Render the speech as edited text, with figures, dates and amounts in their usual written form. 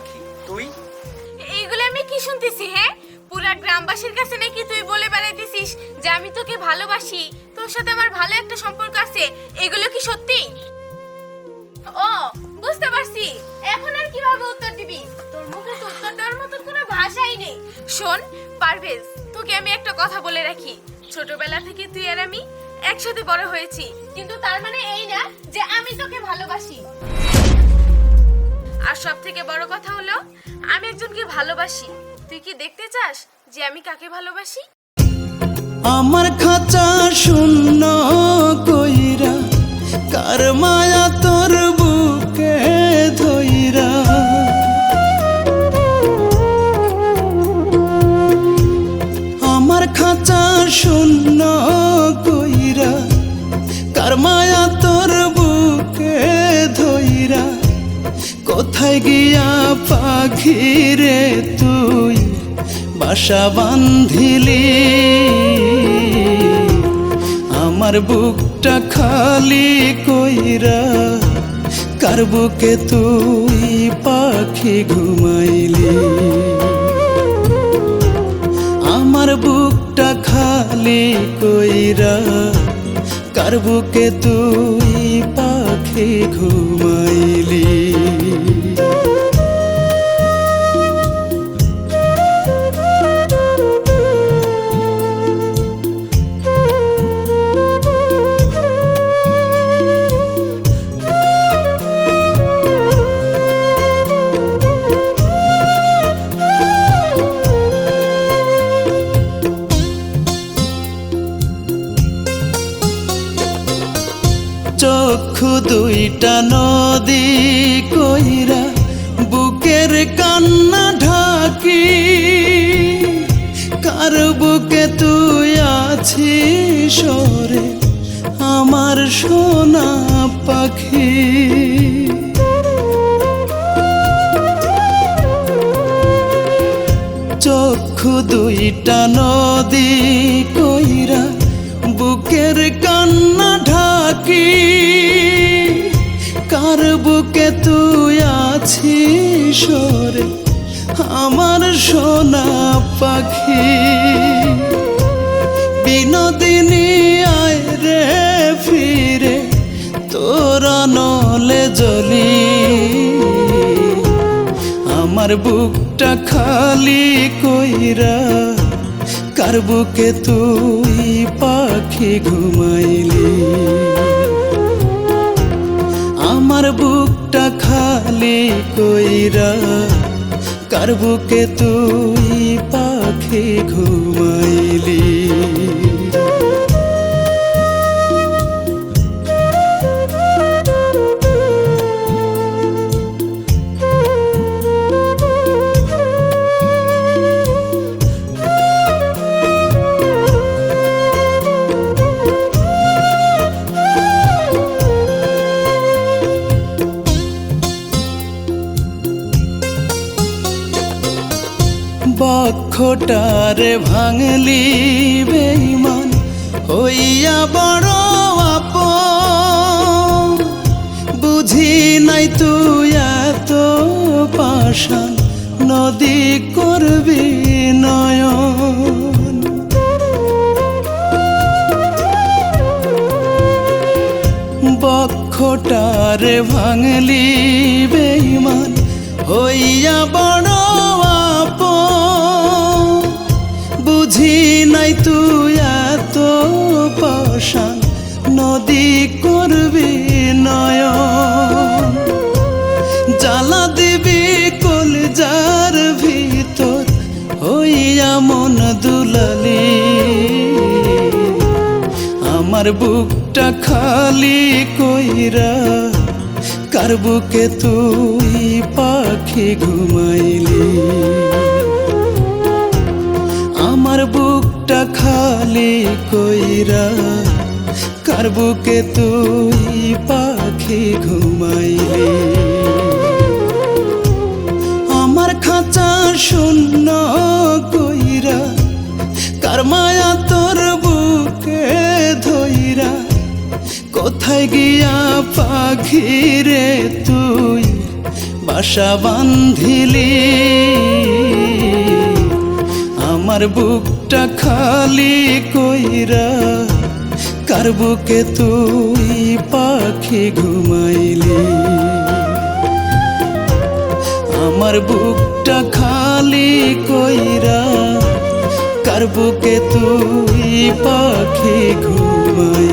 পাখি। তুই? এইগুলো আমি কি শুনতেছি? হ্যাঁ, পুরা গ্রামবাসীর কাছে নাকি তুই বলে বেড়াইতেছিস যে আমি তোকে ভালোবাসি, তোর সাথে আমার ভালো একটা সম্পর্ক আছে। এগুলো কি সত্যি? ও, বুঝতে পারছি। এখন আর কিভাবে উত্তর দিবি? তোর মুখে তো উত্তর দেওয়ার মতো কোনো ভাষাই নেই। শোন পারভেজ, তোকে আমি একটা কথা বলে রাখি। ছোটবেলা থেকে তুই আর আমি একসাথে বড় হয়েছি, কিন্তু তার মানে এই না যে আমি তোকে ভালোবাসি। আর সব থেকে বড় কথা হলো, আমি একজনকে ভালোবাসি। তুই কি দেখতে চাস যে আমি কাকে ভালোবাসি? আমার খাঁচা শূন্য কইরা কার মায়া তোর বুকে ধইরা, আমার খাঁচা শূন্য কইরা কার মায়া তোর বুকে ধইরা, কোথায় গিয়া পাখি রে তুই বাসা বান্ধিলি, আমার বুকটা খালি কইরা কার বুকে তুই পাখি ঘুমাইলি, আমার বুকটা খালি কইরা কার বুকে তুই পাখি ঘুমাইলি। চক্ষু দুইটা নদী কইরা বুকের কান্না ঢাকি, কার বুকে তুই আছিস রে আমার সোনা পাখি, চক্ষু দুইটা নদী কইরা বুকের কান্না ঢাকি, কার বুকে তুই আছিস রে আমার সোনা পাখি, বিনোদিনী আয় রে ফিরে তোরা নলে জ্বলি, আমার বুকটা খালি কইরা কার বুকে তুই পাখি ঘুমাইলি, আমার বুকটা খালি কইরা কার বুকে তুই পাখি ঘুমাইলি। বক্ষটারে ভাঙলি বেঈমান হইয়া বড় আপন, বুঝি নাই তুই এত পাষাণ নদী করবি নয়ন, বক্ষটারে ভাঙলি বেঈমান হইয়া বড় আপন, বুঝি নাই তুই এত পাষাণ নদী করবি নয়ন, জ্বালা দিবি কলিজার ভিতর হইয়া মন দুলালি, আমার বুকটা খালি কইরা কার বুকে তুই পাখি ঘুমাইলি, আমার বুকটা খালি কইরা কার বুকে তুই পাখি ঘুমাইলি, আমার খাঁচা শূন্য কইরা কার মায়া তোর বুকে ধইরা, কোথায় গিয়া পাখি রে তুই বাসা বান্ধিলি আমার বুকটা খালি কইরা কার বুকে তুই পাখি ঘুমাইলি আমার বুকটা খালি কইরা কার বুকে তুই পাখি ঘুমাইলি